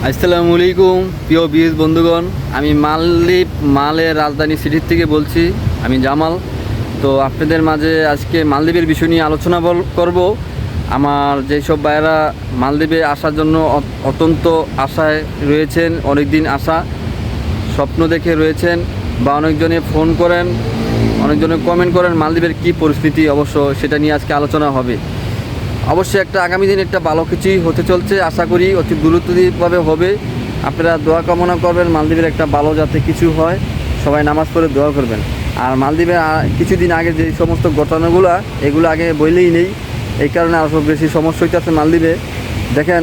আসসালামু আলাইকুম প্রিয় বিএস বন্ধুগণ, আমি মালের রাজধানী সিটির থেকে বলছি। আমি জামাল। তো আপনাদের মাঝে আজকে মালদ্বীপের বিষয় নিয়ে আলোচনা করব। আমার যেসব ভাইয়েরা মালদ্বীপে আসার জন্য অত্যন্ত আশায় রয়েছেন, অনেক দিন আশা স্বপ্ন দেখে রয়েছেন, বা অনেকজনে ফোন করেন, অনেকজনে কমেন্ট করেন মালদ্বীপের কী পরিস্থিতি, অবশ্য সেটা নিয়ে আজকে আলোচনা হবে। অবশ্যই একটা আগামী দিন একটা ভালো কিছুই হতে চলছে, আশা করি অতি দ্রুতভাবে হবে। আপনারা দোয়া কামনা করবেন মালদ্বীপের একটা ভালো যাতে কিছু হয়, সবাই নামাজ পড়ে দোয়া করবেন। আর মালদ্বীপে কিছুদিন আগে যে সমস্ত ঘটনাগুলো, এগুলো আগে বললেই নেই, এই কারণে আরও বেশি সমস্যা হইতেছে মালদ্বীপে। দেখেন,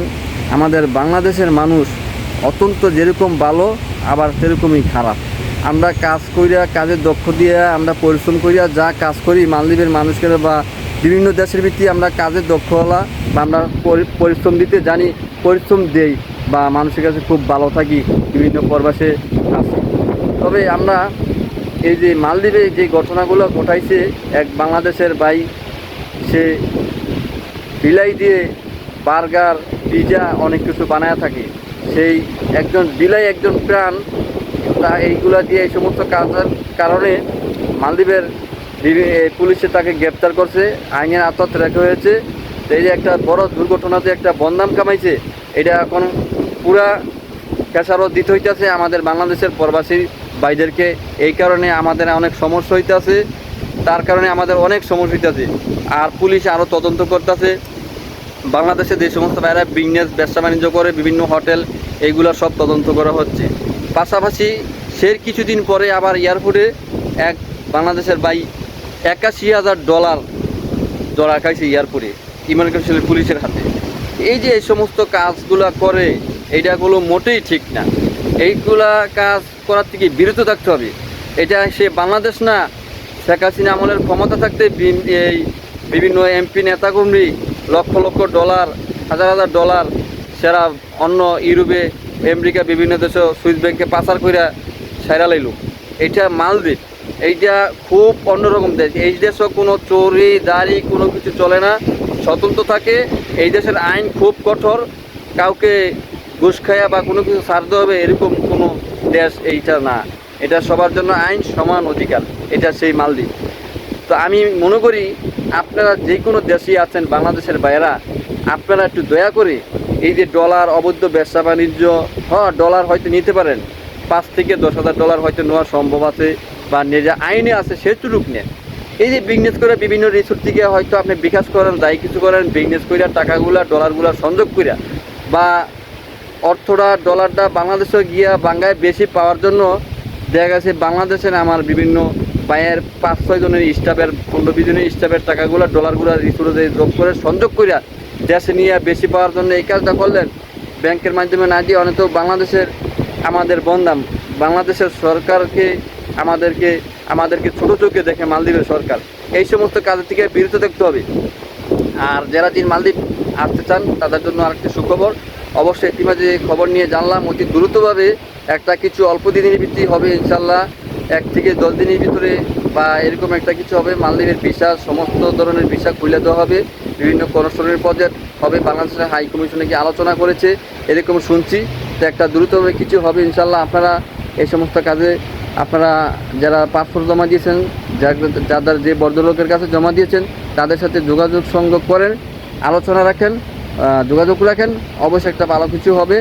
আমাদের বাংলাদেশের মানুষ অত্যন্ত যেরকম ভালো আবার সেরকমই খারাপ। আমরা কাজ করিয়া, কাজের দক্ষ দিয়ে আমরা পরিশ্রম করিয়া যা কাজ করি মালদ্বীপের মানুষকে বা বিভিন্ন দেশের ভিত্তি আমরা কাজের দক্ষ হলা বা আমরা পরিশ্রম দিতে জানি, পরিশ্রম দেই বা মানুষের কাছে খুব ভালো থাকি, বিভিন্ন পরবাসে আসি। তবে আমরা এই যে মালদ্বীপে যে ঘটনাগুলো ঘটাইছে, এক বাংলাদেশের ভাই সে বিলাই দিয়ে বার্গার, পিজা অনেক কিছু বানায় থাকে। সেই একজন বিলাই, একজন প্রাণ, তা এইগুলা দিয়ে এই সমস্ত কাজের কারণে মালদ্বীপের পুলিশে তাকে গ্রেপ্তার করছে, আইনের আওতায় রাখা হয়েছে। এই যে একটা বড় দুর্ঘটনাতে একটা বদনাম কামাইছে, এটা এখন পুরা খেসারত দিতে হইতেছে আমাদের বাংলাদেশের প্রবাসী ভাইদেরকে। এই কারণে আমাদের অনেক সমস্যা হইতেছে, তার কারণে আমাদের অনেক সমস্যা হইতেছে। আর পুলিশ আরও তদন্ত করতেছে। বাংলাদেশে যে সমস্ত ভাইরা বিজনেস, ব্যবসা বাণিজ্য করে, বিভিন্ন হোটেল, এইগুলো সব তদন্ত করা হচ্ছে। পাশাপাশি সে কিছুদিন পরে আবার এয়ারপোর্টে এক বাংলাদেশের ভাই $81,000 ধরা খাইছে এয়ারপোর্টে ইমিগ্রেশনের পুলিশের হাতে। এই যে এই সমস্ত কাজগুলো করে, এইটাগুলো মোটেই ঠিক না। এইগুলা কাজ করার থেকে বিরত থাকতে হবে। এটা সে বাংলাদেশ না, শেখ হাসিনা আমলের ক্ষমতা থাকতে এই বিভিন্ন এমপি নেতাকর্মী লক্ষ লক্ষ ডলার, হাজার হাজার ডলার সেরা অন্য ইউরোপে, আমেরিকা, বিভিন্ন দেশে সুইস ব্যাংকে পাচার করে সাইরা লাইল। এটা মালদ্বীপ, এইটা খুব অন্যরকম দেশ। এই দেশও কোনো চোরি দাড়ি কোনো কিছু চলে না, স্বতন্ত্র থাকে। এই দেশের আইন খুব কঠোর, কাউকে ঘুষ খায়া বা কোনো কিছু ছাড়তে হবে এরকম কোনো দেশ এইটা না। এটা সবার জন্য আইন, সমান অধিকার, এটা সেই মালদ্বীপ। তো আমি মনে করি আপনারা যে কোনো দেশেই আছেন বাংলাদেশের বাইরা, আপনারা একটু দয়া করে এই যে ডলার অবৈধ ব্যবসা বাণিজ্য, ডলার হয়তো নিতে পারেন, $5,000-10,000 হয়তো নেওয়া সম্ভব আছে বা নিজে আইনে আছে, সেটুকুক নেন। এই যে বিজনেস করে বিভিন্ন রিসোর্ট থেকে হয়তো আপনি বিকাশ করেন, যাই কিছু করেন, বিজনেস করে টাকাগুলা ডলারগুলা সংযোগ করে বা অর্থটা ডলারটা বাংলাদেশে গিয়া বাংলায় বেশি পাওয়ার জন্য দেখা গেছে বাংলাদেশের আমার বিভিন্ন বাইয়ের 5-6 জনের স্টাফের, 15-20 জনের স্টাফের টাকাগুলো ডলারগুলো রিসোর্টে যোগ করে সংযোগ করে দেশে নিয়ে বেশি পাওয়ার জন্য এই কাজটা করলেন। ব্যাংকের মাধ্যমে না দিয়ে অনেক বাংলাদেশের আমাদের বন্ধাম, বাংলাদেশের সরকারকে আমাদেরকে ছোটো চোখে দেখে মালদ্বীপের সরকার। এই সমস্ত কাজের থেকে বিরত থাকতে হবে। আর যারা মালদ্বীপ আসতে চান তাদের জন্য আরেকটি সুখবর, অবশ্যই ইতিমধ্যে খবর নিয়ে জানলাম, অতি দ্রুতভাবে একটা কিছু অল্প দিনের ভিত্তি হবে ইনশাল্লাহ, 1 থেকে 10 দিনের ভিতরে বা এরকম একটা কিছু হবে। মালদ্বীপের ভিসা, সমস্ত ধরনের ভিসা খুলে দেওয়া হবে, বিভিন্ন কনস্টলের প্রজেক্ট হবে। বাংলাদেশের হাই কমিশনে কি আলোচনা করেছে এরকম শুনছি। তো একটা দ্রুতভাবে কিছু হবে ইনশাল্লাহ। আপনারা এই সমস্ত কাজে আপনারা যারা পাসপোর্ট জমা দিয়েছেন, যাদের যে ভদ্রলোকের কাছে জমা দিয়েছেন, তাদের সাথে যোগাযোগ সংযোগ করেন, আলোচনা রাখেন, যোগাযোগ রাখেন, অবশ্যই একটা ভালো কিছু হবে।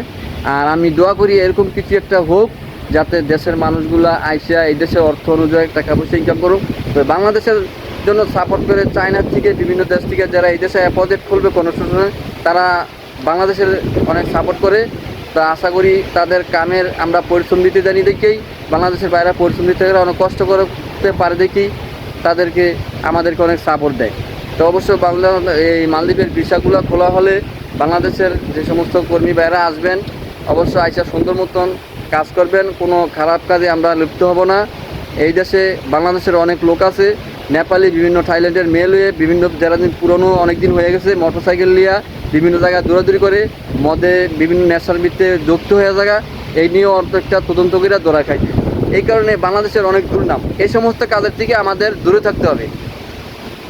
আর আমি দোয়া করি এরকম কিছু একটা হোক, যাতে দেশের মানুষগুলা আইসা এই দেশের অর্থ অনুযায়ী টাকা পয়সা ইনকাম করুক। তো বাংলাদেশের জন্য সাপোর্ট করে চায়নার থেকে, বিভিন্ন দেশ থেকে যারা এই দেশে প্রজেক্ট খুলবে কনস্ট্রাকশনে, তারা বাংলাদেশের অনেক সাপোর্ট করে। তা আশা করি তাদের কামের আমরা পরিশ্রম দিতে জানি দেখেই বাংলাদেশের বাইরে পরিশ্রম দিতে গেলে অনেক কষ্ট করতে পারে দেখেই আমাদেরকে অনেক সাপোর্ট দেয়। তো অবশ্যই এই মালদ্বীপের ভিসাগুলো খোলা হলে বাংলাদেশের যে সমস্ত কর্মী বাইরা আসবেন, অবশ্যই আইসা সুন্দর মতন কাজ করবেন, কোনো খারাপ কাজে আমরা লিপ্ত হব না। এই দেশে বাংলাদেশের অনেক লোক আছে, নেপালি, বিভিন্ন থাইল্যান্ডের মেল হয়ে, বিভিন্ন যারা পুরনো অনেক দিন হয়ে গেছে, মোটরসাইকেল নিয়ে বিভিন্ন জায়গায় দৌড়াদৌড়ি করে, মদে বিভিন্ন নেশার ভিত্তিতে যুক্ত হয়ে জায়গা, এই নিয়েও অর্ধেকটা তদন্ত করে ধরা খাইছে। এই কারণে বাংলাদেশের অনেক দুর্নাম। এই সমস্ত কাজের থেকে আমাদের দূরে থাকতে হবে।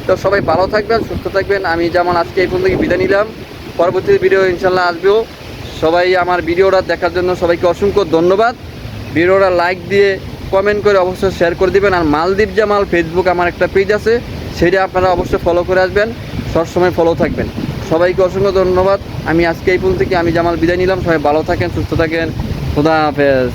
তো সবাই ভালো থাকবেন, সুস্থ থাকবেন। আমি যেমন আজকে এই পর্যন্ত বিদায় নিলাম, পরবর্তী ভিডিও ইনশাল্লাহ আসবেও। সবাই আমার ভিডিওটা দেখার জন্য সবাইকে অসংখ্য ধন্যবাদ। ভিডিওটা লাইক দিয়ে কমেন্ট করে অবশ্যই শেয়ার করে দিবেন। আর মালদ্বীপ জামাল ফেসবুক আমার একটা পেজ আছে, সেটা আপনারা অবশ্যই ফলো করে আসবেন, সবসময় ফলো থাকবেন। সবাইকে অসংখ্য ধন্যবাদ। আমি আজকে এই পর্যন্ত থেকে আমি জামাল বিদায় নিলাম। সবাই ভালো থাকেন, সুস্থ থাকেন, খোদা হাফেজ।